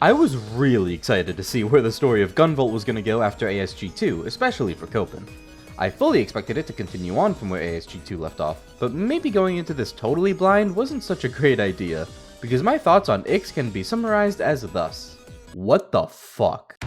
I was really excited to see where the story of Gunvolt was going to go after ASG2, especially for Copen. I fully expected it to continue on from where ASG2 left off, but maybe going into this totally blind wasn't such a great idea, because my thoughts on uhhh can be summarized as thus. What the fuck?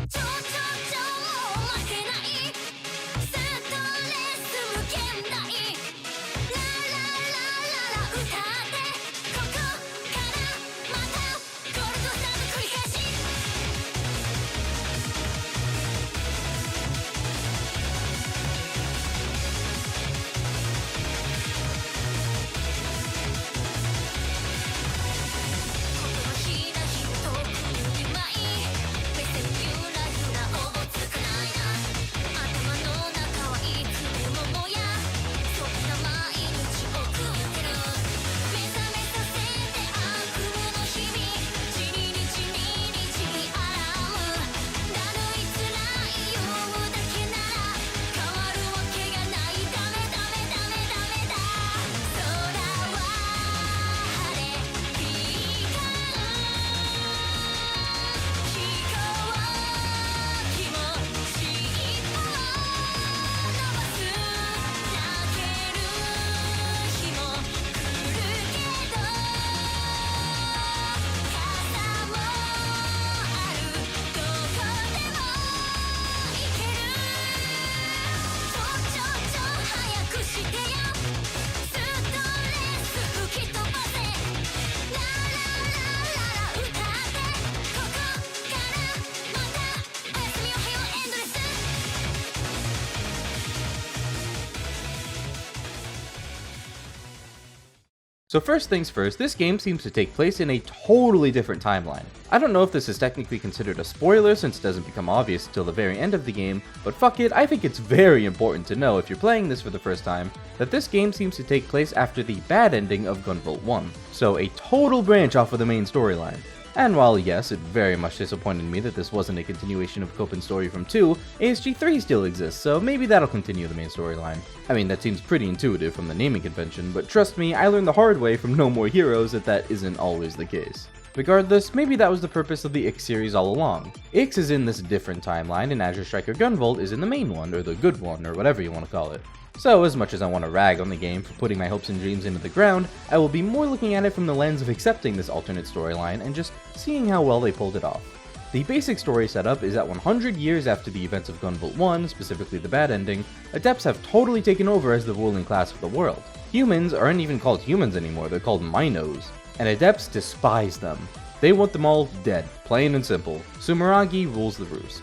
So first things first, this game seems to take place in a totally different timeline. I don't know if this is technically considered a spoiler since it doesn't become obvious until the very end of the game, but fuck it, I think it's very important to know if you're playing this for the first time, that this game seems to take place after the bad ending of Gunvolt 1. So a total branch off of the main storyline. And while yes, it very much disappointed me that this wasn't a continuation of Copen's story from 2, ASG3 still exists, so maybe that'll continue the main storyline. I mean, that seems pretty intuitive from the naming convention, but trust me, I learned the hard way from No More Heroes that isn't always the case. Regardless, maybe that was the purpose of the uhhh series all along. Uhhh is in this different timeline, and Azure Striker Gunvolt is in the main one, or the good one, or whatever you want to call it. So, as much as I want to rag on the game for putting my hopes and dreams into the ground, I will be more looking at it from the lens of accepting this alternate storyline and just seeing how well they pulled it off. The basic story setup is that 100 years after the events of Gunvolt 1, specifically the bad ending, Adepts have totally taken over as the ruling class of the world. Humans aren't even called humans anymore, they're called Minos, and Adepts despise them. They want them all dead, plain and simple. Sumeragi rules the roost.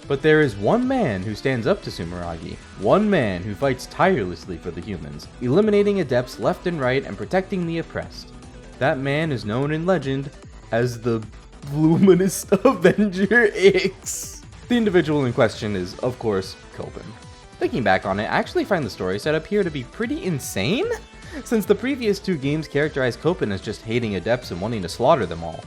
But there is one man who stands up to Sumeragi, one man who fights tirelessly for the humans, eliminating Adepts left and right and protecting the oppressed. That man is known in legend as the Luminous Avenger X. The individual in question is, of course, Copen. Thinking back on it, I actually find the story setup here to be pretty insane, since the previous two games characterized Copen as just hating Adepts and wanting to slaughter them all.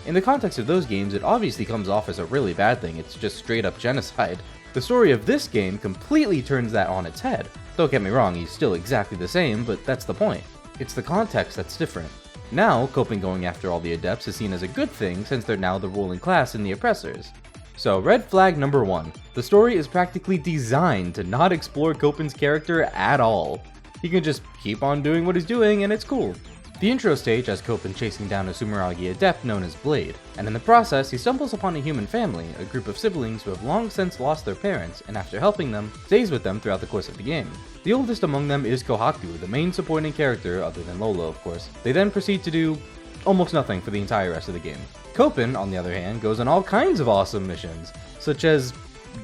In the context of those games, it obviously comes off as a really bad thing, it's just straight up genocide. The story of this game completely turns that on its head. Don't get me wrong, he's still exactly the same, but that's the point. It's the context that's different. Now, Copen going after all the Adepts is seen as a good thing since they're now the ruling class and the oppressors. So, red flag number 1. The story is practically designed to not explore Copen's character at all. He can just keep on doing what he's doing and it's cool. The intro stage has Copen chasing down a Sumeragi adept known as Blade, and in the process he stumbles upon a human family, a group of siblings who have long since lost their parents, and after helping them, stays with them throughout the course of the game. The oldest among them is Kohaku, the main supporting character, other than Lolo of course. They then proceed to do almost nothing for the entire rest of the game. Copen, on the other hand, goes on all kinds of awesome missions, such as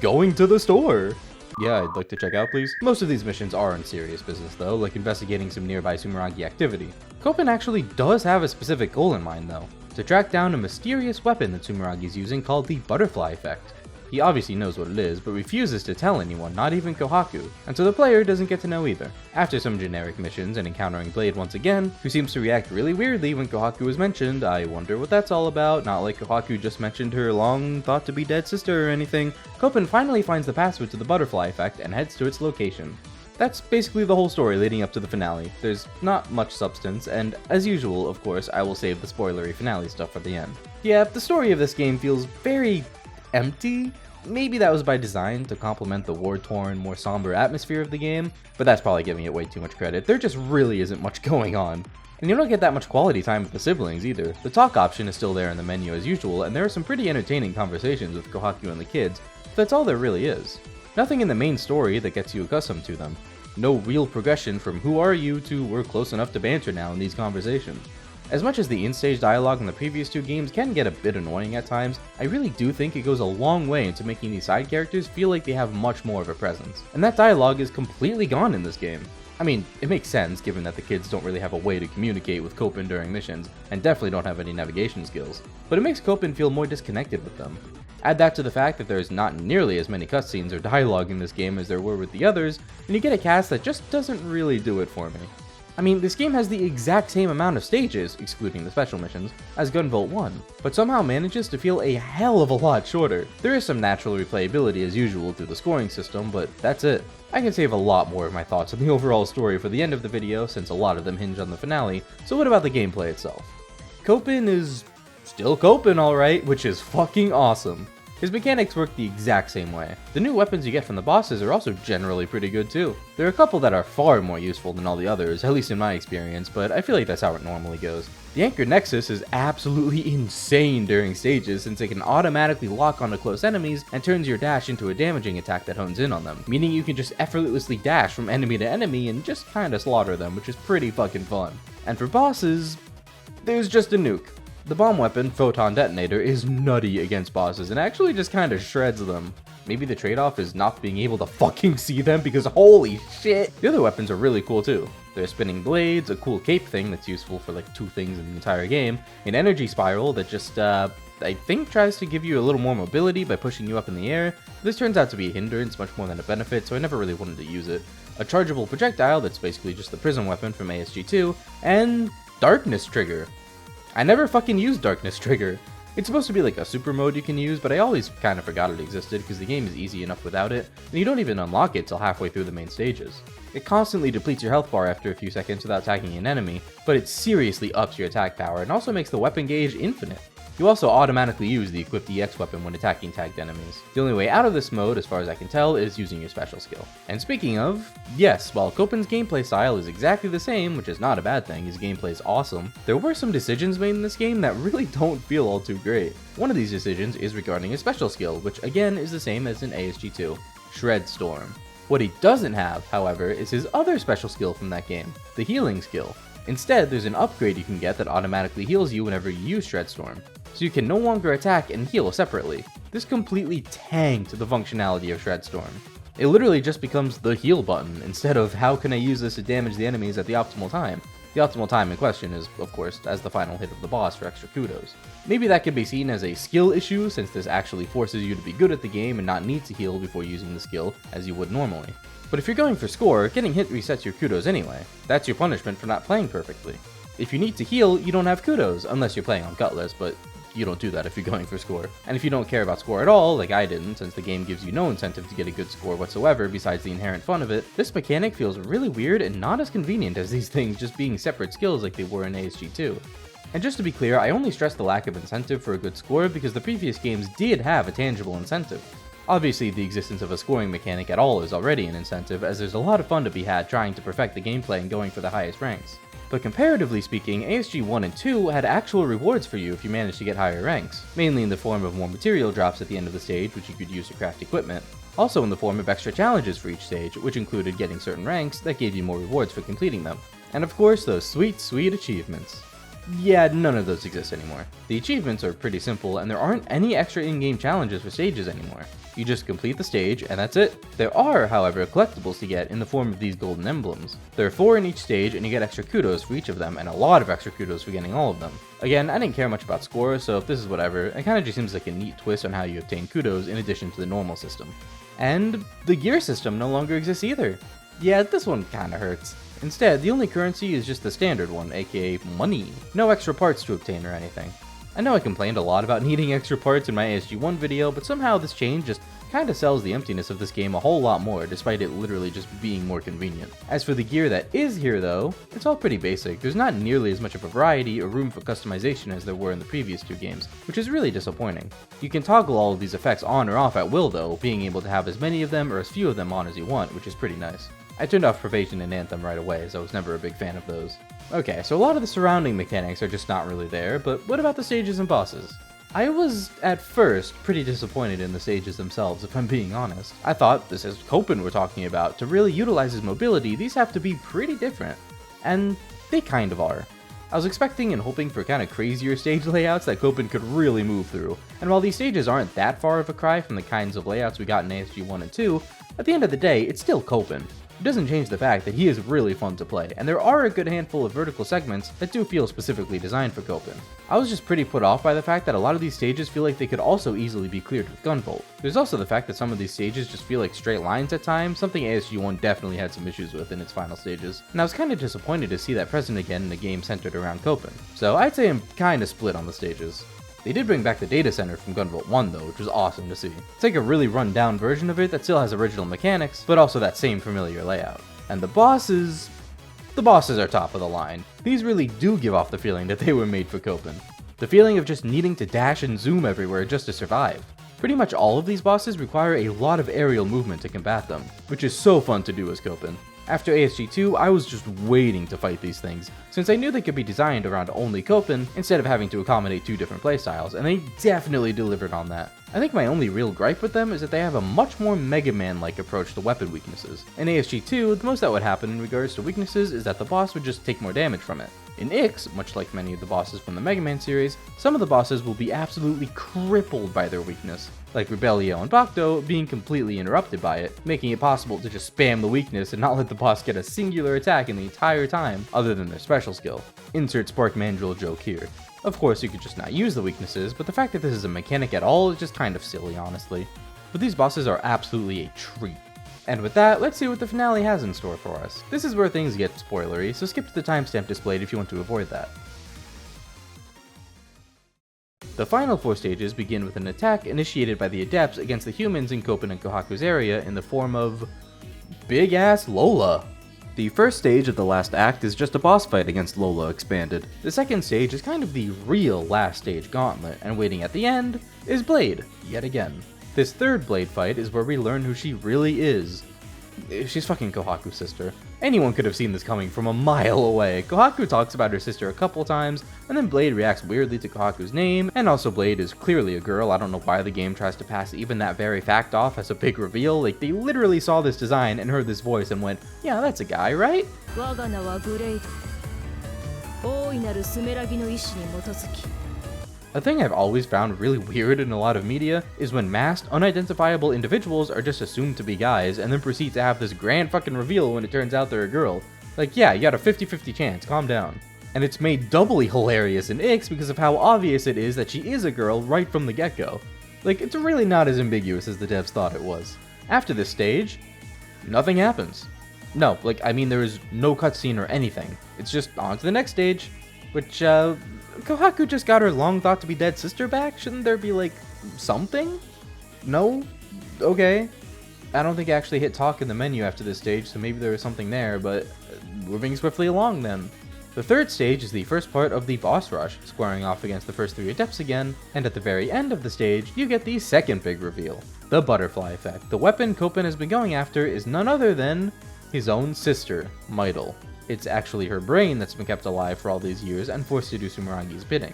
going to the store. Yeah, I'd like to check out, please. Most of these missions are in serious business though, like investigating some nearby Sumeragi activity. Copen actually does have a specific goal in mind though, to track down a mysterious weapon that Sumeragi is using called the Butterfly Effect. He obviously knows what it is, but refuses to tell anyone, not even Kohaku, and so the player doesn't get to know either. After some generic missions and encountering Blade once again, who seems to react really weirdly when Kohaku is mentioned, I wonder what that's all about, not like Kohaku just mentioned her long thought to be dead sister or anything, Copen finally finds the password to the Butterfly Effect and heads to its location. That's basically the whole story leading up to the finale. There's not much substance, and as usual, of course, I will save the spoilery finale stuff for the end. Yeah, the story of this game feels very empty. Maybe that was by design to complement the war-torn, more somber atmosphere of the game, but that's probably giving it way too much credit. There just really isn't much going on. And you don't get that much quality time with the siblings either. The talk option is still there in the menu as usual, and there are some pretty entertaining conversations with Kohaku and the kids, but that's all there really is. Nothing in the main story that gets you accustomed to them. No real progression from who are you to we're close enough to banter now in these conversations. As much as the in-stage dialogue in the previous two games can get a bit annoying at times, I really do think it goes a long way into making these side characters feel like they have much more of a presence. And that dialogue is completely gone in this game. I mean, it makes sense given that the kids don't really have a way to communicate with Copen during missions, and definitely don't have any navigation skills, but it makes Copen feel more disconnected with them. Add that to the fact that there's not nearly as many cutscenes or dialogue in this game as there were with the others, and you get a cast that just doesn't really do it for me. I mean, this game has the exact same amount of stages, excluding the special missions, as Gunvolt 1, but somehow manages to feel a hell of a lot shorter. There is some natural replayability as usual through the scoring system, but that's it. I can save a lot more of my thoughts on the overall story for the end of the video, since a lot of them hinge on the finale, so what about the gameplay itself? Copen is still Copen alright, which is fucking awesome. His mechanics work the exact same way. The new weapons you get from the bosses are also generally pretty good too. There are a couple that are far more useful than all the others, at least in my experience, but I feel like that's how it normally goes. The Anchor Nexus is absolutely insane during stages since it can automatically lock onto close enemies and turns your dash into a damaging attack that hones in on them, meaning you can just effortlessly dash from enemy to enemy and just kinda slaughter them, which is pretty fucking fun. And for bosses, there's just a nuke. The bomb weapon, Photon Detonator, is nutty against bosses and actually just kinda shreds them. Maybe the trade-off is not being able to fucking see them because holy shit! The other weapons are really cool too. There's spinning blades, a cool cape thing that's useful for like 2 things in the entire game, an energy spiral that just, I think tries to give you a little more mobility by pushing you up in the air. This turns out to be a hindrance much more than a benefit, so I never really wanted to use it. A chargeable projectile that's basically just the prism weapon from ASG2, and Darkness Trigger. I never fucking used Darkness Trigger. It's supposed to be like a super mode you can use, but I always kind of forgot it existed because the game is easy enough without it, and you don't even unlock it till halfway through the main stages. It constantly depletes your health bar after a few seconds without tagging an enemy, but it seriously ups your attack power and also makes the weapon gauge infinite. You also automatically use the equipped EX weapon when attacking tagged enemies. The only way out of this mode, as far as I can tell, is using your special skill. And speaking of, yes, while Copen's gameplay style is exactly the same, which is not a bad thing, his gameplay is awesome, there were some decisions made in this game that really don't feel all too great. One of these decisions is regarding his special skill, which again is the same as in ASG2, Shred Storm. What he doesn't have, however, is his other special skill from that game, the healing skill. Instead, there's an upgrade you can get that automatically heals you whenever you use Shred Storm, so you can no longer attack and heal separately. This completely tanked the functionality of Shred Storm. It literally just becomes the heal button, instead of how can I use this to damage the enemies at the optimal time. The optimal time in question is, of course, as the final hit of the boss for extra kudos. Maybe that could be seen as a skill issue, since this actually forces you to be good at the game and not need to heal before using the skill, as you would normally. But if you're going for score, getting hit resets your kudos anyway. That's your punishment for not playing perfectly. If you need to heal, you don't have kudos, unless you're playing on Gutless, but you don't do that if you're going for score. And if you don't care about score at all, like I didn't, since the game gives you no incentive to get a good score whatsoever besides the inherent fun of it, this mechanic feels really weird and not as convenient as these things just being separate skills like they were in ASG2. And just to be clear, I only stress the lack of incentive for a good score because the previous games did have a tangible incentive. Obviously, the existence of a scoring mechanic at all is already an incentive, as there's a lot of fun to be had trying to perfect the gameplay and going for the highest ranks. But comparatively speaking, ASG 1 and 2 had actual rewards for you if you managed to get higher ranks, mainly in the form of more material drops at the end of the stage which you could use to craft equipment, also in the form of extra challenges for each stage, which included getting certain ranks that gave you more rewards for completing them. And of course, those sweet, sweet achievements. Yeah, none of those exist anymore. The achievements are pretty simple, and there aren't any extra in-game challenges for stages anymore. You just complete the stage, and that's it. There are, however, collectibles to get in the form of these golden emblems. There are 4 in each stage, and you get extra kudos for each of them, and a lot of extra kudos for getting all of them. Again, I didn't care much about score, so if this is whatever, it kinda just seems like a neat twist on how you obtain kudos in addition to the normal system. And the gear system no longer exists either. Yeah, this one kinda hurts. Instead, the only currency is just the standard one, aka money. No extra parts to obtain or anything. I know I complained a lot about needing extra parts in my ASG1 video, but somehow this change just kinda sells the emptiness of this game a whole lot more, despite it literally just being more convenient. As for the gear that is here though, it's all pretty basic. There's not nearly as much of a variety or room for customization as there were in the previous two games, which is really disappointing. You can toggle all of these effects on or off at will though, being able to have as many of them or as few of them on as you want, which is pretty nice. I turned off Probation and Anthem right away, as I was never a big fan of those. Okay, so a lot of the surrounding mechanics are just not really there, but what about the stages and bosses? I was, at first, pretty disappointed in the stages themselves, if I'm being honest. I thought, this is Copen we're talking about, to really utilize his mobility, these have to be pretty different. And they kind of are. I was expecting and hoping for kind of crazier stage layouts that Copen could really move through, and while these stages aren't that far of a cry from the kinds of layouts we got in ASG 1 and 2, at the end of the day, it's still Copen. It doesn't change the fact that he is really fun to play, and there are a good handful of vertical segments that do feel specifically designed for Copen. I was just pretty put off by the fact that a lot of these stages feel like they could also easily be cleared with Gunvolt. There's also the fact that some of these stages just feel like straight lines at times, something ASG1 definitely had some issues with in its final stages, and I was kinda disappointed to see that present again in a game centered around Copen. So I'd say I'm kinda split on the stages. They did bring back the data center from Gunvolt 1 though, which was awesome to see. It's like a really run down version of it that still has original mechanics, but also that same familiar layout. And the bosses are top of the line. These really do give off the feeling that they were made for Copen. The feeling of just needing to dash and zoom everywhere just to survive. Pretty much all of these bosses require a lot of aerial movement to combat them, which is so fun to do as Copen. After ASG2, I was just waiting to fight these things, since I knew they could be designed around only Copen instead of having to accommodate two different playstyles, and they definitely delivered on that. I think my only real gripe with them is that they have a much more Mega Man-like approach to weapon weaknesses. In ASG2, the most that would happen in regards to weaknesses is that the boss would just take more damage from it. In Ix, much like many of the bosses from the Mega Man series, some of the bosses will be absolutely crippled by their weakness, like Rebellio and Bacto being completely interrupted by it, making it possible to just spam the weakness and not let the boss get a singular attack in the entire time other than their special skill. Insert Spark Mandrill joke here. Of course, you could just not use the weaknesses, but the fact that this is a mechanic at all is just kind of silly, honestly. But these bosses are absolutely a treat. And with that, let's see what the finale has in store for us. This is where things get spoilery, so skip to the timestamp displayed if you want to avoid that. The final 4 stages begin with an attack initiated by the Adepts against the humans in Copen and Kohaku's area in the form of Big Ass Lola. The first stage of the last act is just a boss fight against Lola expanded. The second stage is kind of the real last stage gauntlet, and waiting at the end is Blade, yet again. This third Blade fight is where we learn who she really is. She's fucking Kohaku's sister. Anyone could have seen this coming from a mile away. Kohaku talks about her sister a couple times, and then Blade reacts weirdly to Kohaku's name, and also Blade is clearly a girl. I don't know why the game tries to pass even that very fact off as a big reveal. Like, they literally saw this design and heard this voice and went, yeah, that's a guy, right? A thing I've always found really weird in a lot of media is when masked, unidentifiable individuals are just assumed to be guys and then proceed to have this grand fucking reveal when it turns out they're a girl. Like, yeah, you got a 50-50 chance, calm down. And it's made doubly hilarious in Ix because of how obvious it is that she is a girl right from the get-go. Like, it's really not as ambiguous as the devs thought it was. After this stage, nothing happens. No, like, I mean, there is no cutscene or anything. It's just on to the next stage, which, Kohaku just got her long-thought-to-be-dead sister back? Shouldn't there be, like, something? No? Okay. I don't think I actually hit talk in the menu after this stage, so maybe there was something there, but moving swiftly along then. The third stage is the first part of the boss rush, squaring off against the first 3 Adepts again, and at the very end of the stage, you get the second big reveal, the butterfly effect. The weapon Copen has been going after is none other than his own sister, Mytle. It's actually her brain that's been kept alive for all these years and forced to do Sumerangi's bidding.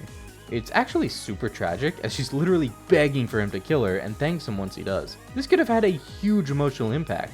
It's actually super tragic, as she's literally begging for him to kill her and thanks him once he does. This could have had a huge emotional impact,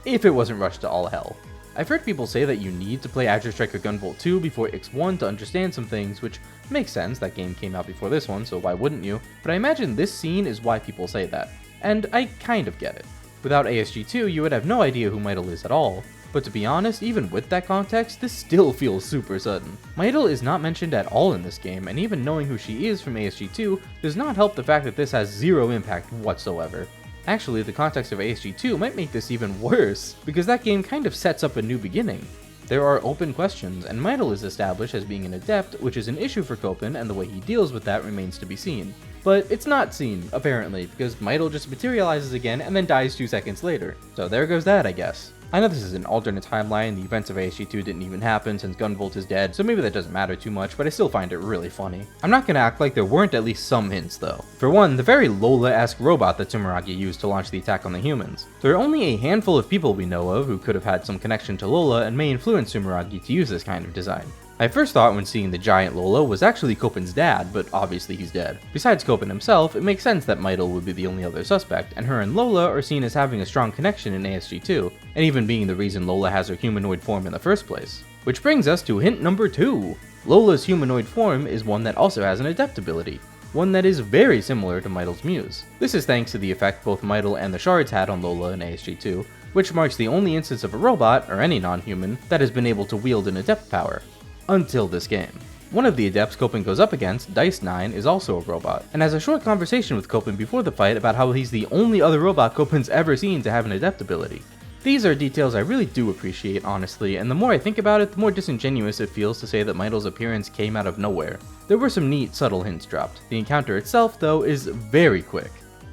if it wasn't rushed to all hell. I've heard people say that you need to play Azure Striker Gunvolt 2 before X1 to understand some things, which makes sense, that game came out before this one, so why wouldn't you? But I imagine this scene is why people say that, and I kind of get it. Without ASG2, you would have no idea who Mytle is at all. But to be honest, even with that context, this still feels super sudden. Mytle is not mentioned at all in this game, and even knowing who she is from ASG2 does not help the fact that this has zero impact whatsoever. Actually, the context of ASG2 might make this even worse, because that game kind of sets up a new beginning. There are open questions, and Mytl is established as being an adept, which is an issue for Copen, and the way he deals with that remains to be seen. But it's not seen, apparently, because Mytl just materializes again and then dies 2 seconds later. So there goes that, I guess. I know this is an alternate timeline, the events of ASG2 didn't even happen since Gunvolt is dead, so maybe that doesn't matter too much, but I still find it really funny. I'm not gonna act like there weren't at least some hints though. For one, the very Lola-esque robot that Sumeragi used to launch the attack on the humans. There are only a handful of people we know of who could have had some connection to Lola and may influence Sumeragi to use this kind of design. I first thought when seeing the giant Lola was actually Copen's dad, but obviously he's dead. Besides Copen himself, it makes sense that Mytl would be the only other suspect, and her and Lola are seen as having a strong connection in ASG2, and even being the reason Lola has her humanoid form in the first place. Which brings us to hint number 2. Lola's humanoid form is one that also has an adept ability, one that is very similar to Mytl's Muse. This is thanks to the effect both Mytl and the Shards had on Lola in ASG2, which marks the only instance of a robot, or any non-human, that has been able to wield an adept power. Until this game. One of the adepts Copen goes up against, Dice9, is also a robot, and has a short conversation with Copen before the fight about how he's the only other robot Copen's ever seen to have an adept ability. These are details I really do appreciate, honestly, and the more I think about it, the more disingenuous it feels to say that Mytl's appearance came out of nowhere. There were some neat, subtle hints dropped. The encounter itself, though, is very quick.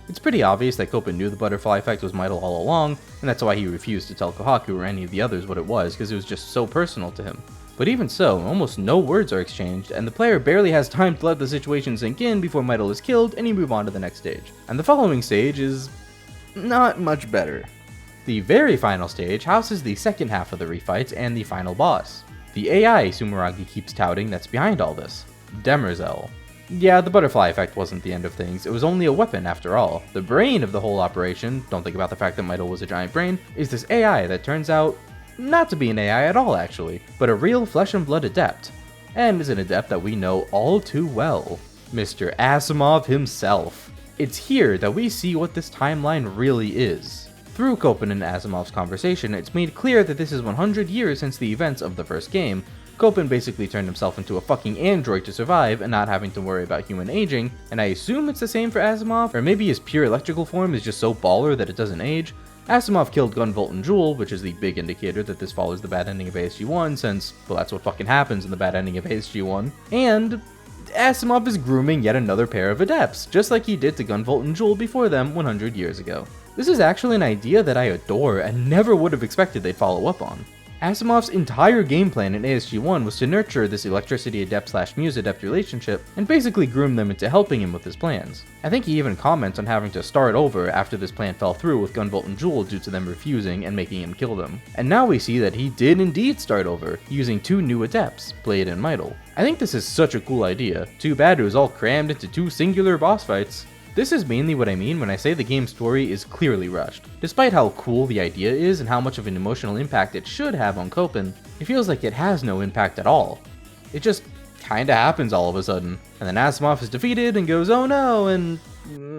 It's pretty obvious that Copen knew the butterfly effect was Mytl all along, and that's why he refused to tell Kohaku or any of the others what it was, because it was just so personal to him. But even so, almost no words are exchanged, and the player barely has time to let the situation sink in before Mytl is killed and you move on to the next stage. And the following stage is not much better. The very final stage houses the second half of the refights and the final boss. The AI Sumeragi keeps touting that's behind all this. Demerzel. Yeah, the butterfly effect wasn't the end of things, it was only a weapon after all. The brain of the whole operation, don't think about the fact that Mytl was a giant brain, is this AI that turns out not to be an AI at all actually, but a real flesh and blood adept. And is an adept that we know all too well. Mr. Asimov himself. It's here that we see what this timeline really is. Through Copen and Asimov's conversation, it's made clear that this is 100 years since the events of the first game. Copen basically turned himself into a fucking android to survive and not having to worry about human aging, and I assume it's the same for Asimov, or maybe his pure electrical form is just so baller that it doesn't age. Asimov killed Gunvolt and Jewel, which is the big indicator that this follows the bad ending of ASG1, since, well, that's what fucking happens in the bad ending of ASG1. And Asimov is grooming yet another pair of adepts, just like he did to Gunvolt and Jewel before them 100 years ago. This is actually an idea that I adore and never would have expected they'd follow up on. Asimov's entire game plan in ASG1 was to nurture this electricity adept / muse adept relationship and basically groom them into helping him with his plans. I think he even comments on having to start over after this plan fell through with Gunvolt and Jewel due to them refusing and making him kill them. And now we see that he did indeed start over, using 2 new adepts, Blade and Mytl. I think this is such a cool idea, too bad it was all crammed into 2 singular boss fights. This is mainly what I mean when I say the game's story is clearly rushed. Despite how cool the idea is and how much of an emotional impact it should have on Copen, it feels like it has no impact at all. It just kinda happens all of a sudden, and then Asimov is defeated and goes oh no, and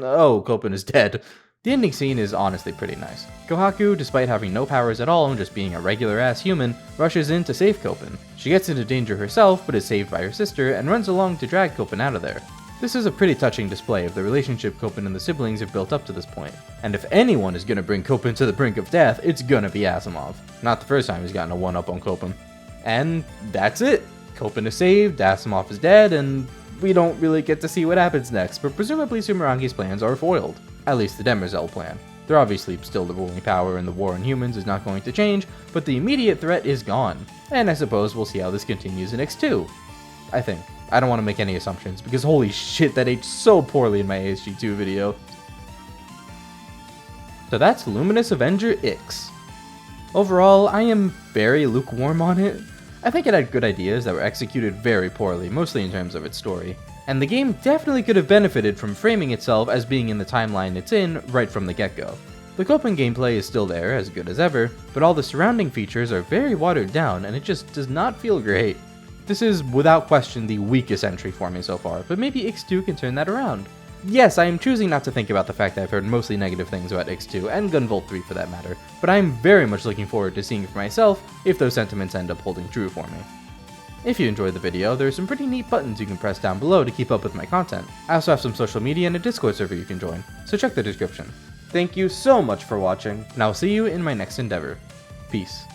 oh, Copen is dead. The ending scene is honestly pretty nice. Kohaku, despite having no powers at all and just being a regular ass human, rushes in to save Copen. She gets into danger herself but is saved by her sister and runs along to drag Copen out of there. This is a pretty touching display of the relationship Copen and the siblings have built up to this point. And if anyone is gonna bring Copen to the brink of death, it's gonna be Asimov. Not the first time he's gotten a 1-up on Copen. And that's it! Copen is saved, Asimov is dead, and we don't really get to see what happens next, but presumably Sumeragi's plans are foiled. At least the Demerzel plan. They're obviously still the ruling power and the war on humans is not going to change, but the immediate threat is gone. And I suppose we'll see how this continues in X2. I think. I don't want to make any assumptions, because holy shit, that aged so poorly in my ASG2 video. So that's Luminous Avenger X. Overall, I am very lukewarm on it. I think it had good ideas that were executed very poorly, mostly in terms of its story. And the game definitely could have benefited from framing itself as being in the timeline it's in right from the get-go. The Copen gameplay is still there, as good as ever, but all the surrounding features are very watered down and it just does not feel great. This is without question the weakest entry for me so far, but maybe X2 can turn that around. Yes, I am choosing not to think about the fact that I've heard mostly negative things about X2, and Gunvolt 3 for that matter, but I am very much looking forward to seeing for myself if those sentiments end up holding true for me. If you enjoyed the video, there are some pretty neat buttons you can press down below to keep up with my content. I also have some social media and a Discord server you can join, so check the description. Thank you so much for watching, and I'll see you in my next endeavor. Peace.